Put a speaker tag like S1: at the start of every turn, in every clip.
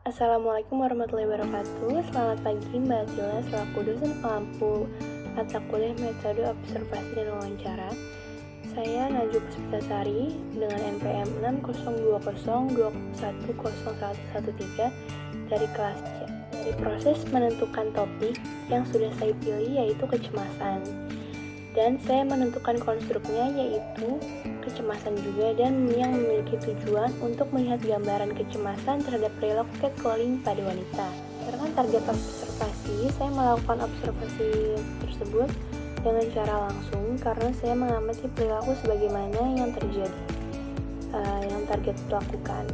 S1: Assalamualaikum warahmatullahi wabarakatuh. Selamat pagi Mbak Atila, selaku dosen pengampu mata kuliah metode observasi dan wawancara. Saya Najwa Puspitasari dengan NPM 60202121013 dari kelas C. Dari proses menentukan topik yang sudah saya pilih yaitu kecemasan. Dan saya menentukan konstruknya yaitu kecemasan juga, dan yang memiliki tujuan untuk melihat gambaran kecemasan terhadap perilaku catcalling pada wanita. Karena target observasi, saya melakukan observasi tersebut dengan cara langsung karena saya mengamati perilaku sebagaimana yang terjadi, yang target lakukan.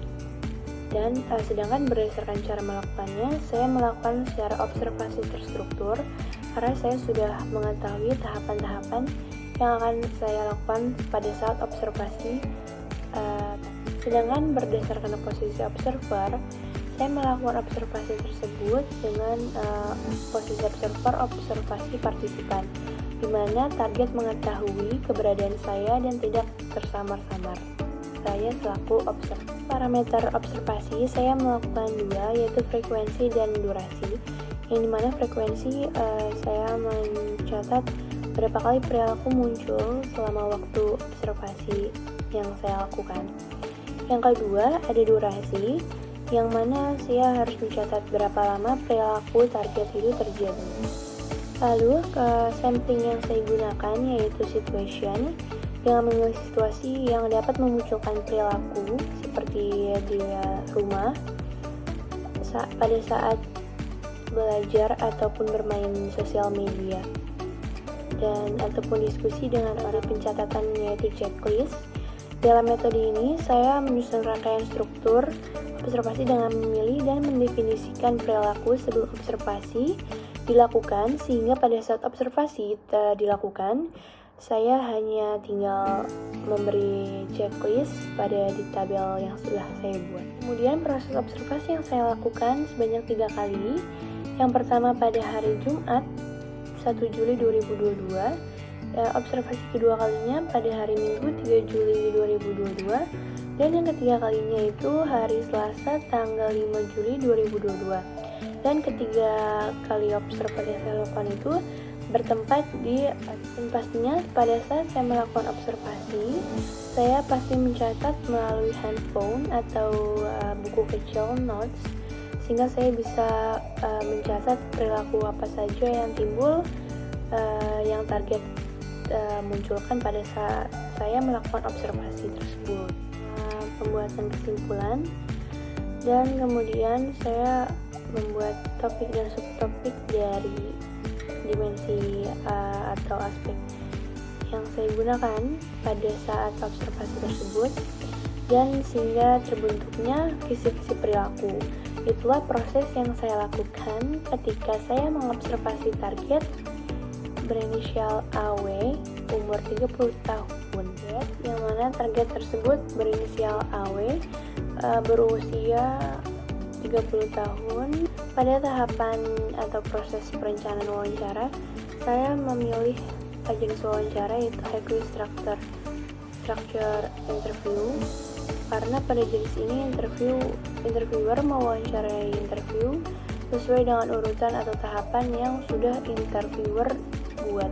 S1: Dan sedangkan berdasarkan cara melakukannya, saya melakukan secara observasi terstruktur karena saya sudah mengetahui tahapan-tahapan yang akan saya lakukan pada saat observasi. Sedangkan berdasarkan posisi observer, saya melakukan observasi tersebut dengan posisi observasi partisipan, di mana target mengetahui keberadaan saya dan tidak tersamar-samar. Saya selaku observer. Parameter observasi saya melakukan dua, yaitu frekuensi dan durasi. Yang dimana frekuensi saya mencatat berapa kali perilaku muncul selama waktu observasi yang saya lakukan. Yang kedua ada durasi, yang mana saya harus mencatat berapa lama perilaku target itu terjadi. Lalu sampling yang saya gunakan yaitu situation, dengan memilih situasi yang dapat memunculkan perilaku seperti di rumah, pada saat belajar ataupun bermain sosial media, dan ataupun diskusi dengan orang. Pencatatan yaitu checklist. Dalam metode ini saya menyusun rangkaian struktur observasi dengan memilih dan mendefinisikan perilaku sebelum observasi dilakukan, sehingga pada saat observasi dilakukan saya hanya tinggal memberi checklist di tabel yang sudah saya buat. Kemudian proses observasi yang saya lakukan sebanyak 3 kali. Yang pertama pada hari Jumat 1 Juli 2022, observasi kedua kalinya pada hari Minggu 3 Juli 2022, dan yang ketiga kalinya itu hari Selasa tanggal 5 Juli 2022. Dan ketiga kali observasi yang saya lakukan itu bertempat di, dan pastinya pada saat saya melakukan observasi, saya pasti mencatat melalui handphone atau buku kecil notes, sehingga saya bisa mencatat perilaku apa saja yang timbul, yang target munculkan pada saat saya melakukan observasi tersebut. Pembuatan kesimpulan, dan kemudian saya membuat topik dan subtopik dari dimensi atau aspek yang saya gunakan pada saat observasi tersebut, dan sehingga terbentuknya kisi-kisi perilaku. Itulah proses yang saya lakukan ketika saya mengobservasi target berinisial AW umur 30 tahun, yang mana target tersebut berinisial AW berusia 30 tahun. Pada tahapan atau proses perencanaan wawancara, saya memilih jenis wawancara yaitu hybrid structure interview, karena pada jenis ini interviewer mewawancarai interview sesuai dengan urutan atau tahapan yang sudah interviewer buat.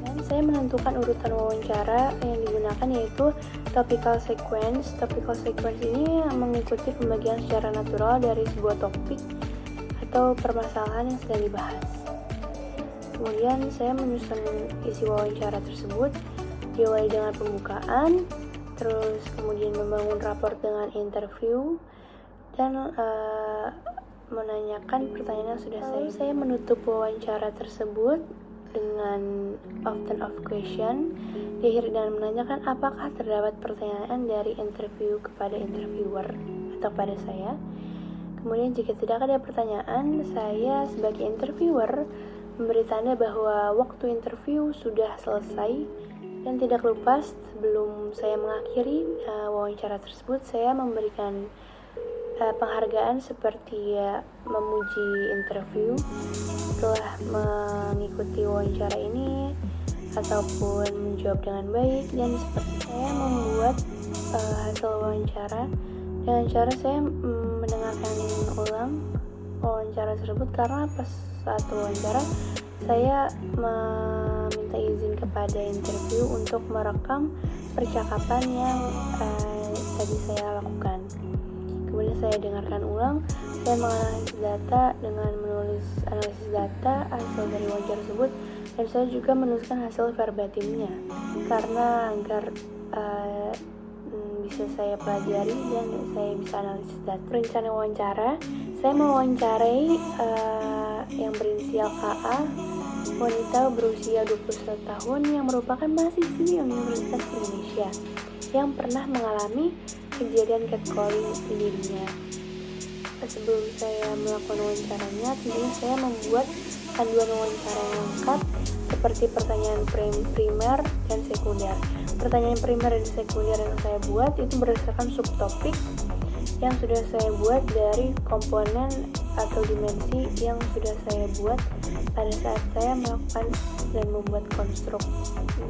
S1: Dan saya menentukan urutan wawancara yang digunakan yaitu topical sequence. Topical sequence ini mengikuti pembagian secara natural dari sebuah topik atau permasalahan yang sedang dibahas. Kemudian saya menyusun isi wawancara tersebut, diawali dengan pembukaan, terus kemudian membangun rapor dengan interview, dan menanyakan pertanyaan yang sudah saya menutup wawancara tersebut dengan often of question, diakhiri dengan menanyakan apakah terdapat pertanyaan dari interview kepada interviewer atau pada saya. Kemudian jika tidak ada pertanyaan, saya sebagai interviewer memberi tanda bahwa waktu interview sudah selesai. Dan tidak lupa sebelum saya mengakhiri wawancara tersebut, saya memberikan penghargaan seperti memuji interview setelah mengikuti wawancara ini ataupun menjawab dengan baik. Dan seperti saya membuat hasil wawancara dengan cara saya mendengarkan ulang hal tersebut karena pas saat wawancara saya meminta izin kepada interview untuk merekam percakapan yang tadi saya lakukan. Kemudian saya dengarkan ulang, saya menganalisis data dengan menulis analisis data hasil dari wawancara tersebut, dan saya juga menuliskan hasil verbatimnya karena agar bisa saya pelajari dan saya bisa analisis data. Rencana wawancara, saya mewawancarai yang berinisial KA, wanita berusia 21 tahun yang merupakan mahasiswi Universitas Indonesia yang pernah mengalami kejadian catcalling di dirinya. Sebelum saya melakukan wawancaranya, tentunya saya membuat panduan wawancara yang lengkap seperti pertanyaan primer dan sekunder. Pertanyaan primer dan sekunder yang saya buat itu berdasarkan subtopik yang sudah saya buat dari komponen atau dimensi yang sudah saya buat pada saat saya melakukan dan membuat konstruk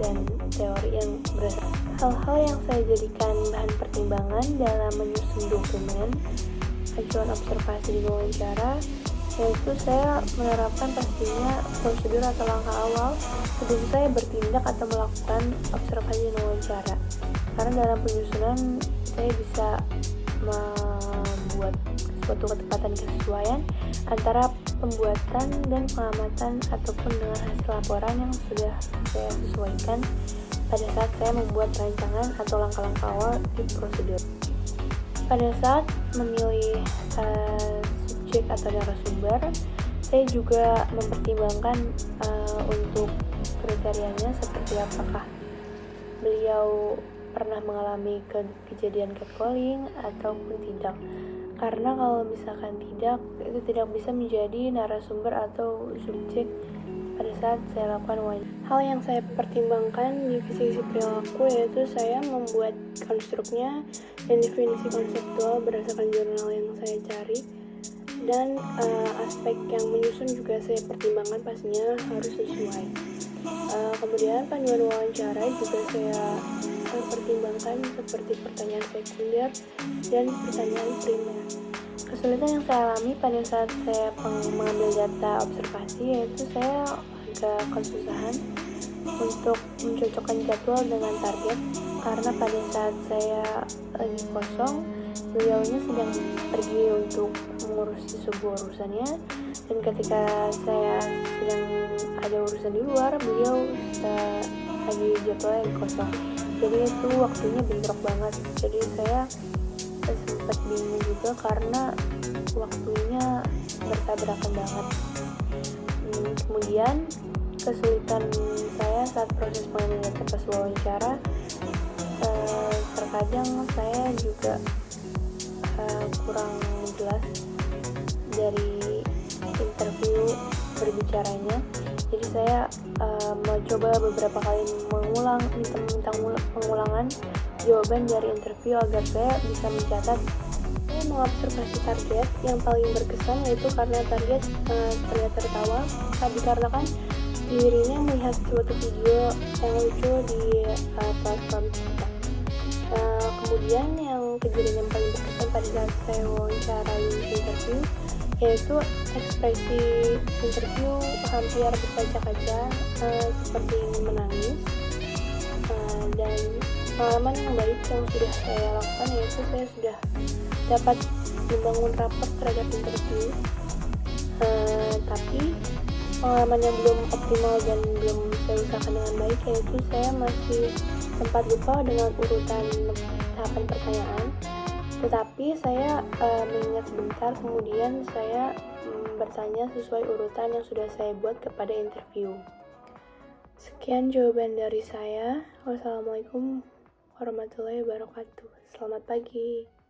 S1: dan teori yang berdasarkan hal-hal yang saya jadikan bahan pertimbangan dalam menyusun dokumen acuan observasi di wawancara, yaitu saya menerapkan pastinya prosedur atau langkah awal sebelum saya bertindak atau melakukan observasi di wawancara. Karena dalam penyusunan saya bisa membuat suatu ketepatan kesesuaian antara pembuatan dan pengamatan ataupun dengan hasil laporan yang sudah saya sesuaikan pada saat saya membuat rancangan atau langkah-langkah awal di prosedur. Pada saat memilih subjek atau narasumber, saya juga mempertimbangkan untuk kriterianya seperti apakah beliau pernah mengalami kejadian catcalling ataupun tidak. Karena kalau misalkan tidak, itu tidak bisa menjadi narasumber atau subjek pada saat saya lakukan wawancara. Hal yang saya pertimbangkan di kisi-kisi perilaku yaitu saya membuat konstruknya dan definisi konseptual berdasarkan jurnal yang saya cari, dan aspek yang menyusun juga saya pertimbangkan pastinya harus sesuai. Kemudian panduan wawancara juga saya pertimbangkan seperti pertanyaan sekunder dan pertanyaan primer. Kesulitan yang saya alami pada saat saya mengambil data observasi yaitu saya agak kesusahan untuk mencocokkan jadwal dengan target, karena pada saat saya lagi kosong, beliaunya sedang pergi untuk mengurusi sebuah urusannya, dan ketika saya sedang ada urusan di luar, beliau lagi jadwalnya kosong. Jadi itu waktunya bentrok banget. Jadi saya sempat bingung juga karena waktunya bertabrakan banget. Kemudian kesulitan saya saat proses pengambilan data pas wawancara, terkadang saya juga kurang jelas dari interview berbicaranya. Jadi saya mencoba beberapa kali minta pengulangan jawaban dari interview agar saya bisa mencatat. Saya mengobservasi target yang paling berkesan yaitu karena target terlihat tertawa dikarenakan dirinya melihat suatu video yang lucu di platform TikTok. Kemudian yang kejadian yang paling berkesan pada saat saya wawancara interview yaitu ekspresi interview hampir berkaca-kaca seperti ingin menangis, dan pengalaman yang baik yang sudah saya lakukan yaitu saya sudah dapat membangun rapor terhadap interview, tapi pengalaman yang belum optimal dan belum saya usahakan dengan baik yaitu saya masih sempat lupa dengan urutan tahapan pertanyaan. Tetapi saya mengingat sebentar, kemudian saya bertanya sesuai urutan yang sudah saya buat kepada interview. Sekian jawaban dari saya. Wassalamualaikum warahmatullahi wabarakatuh. Selamat pagi.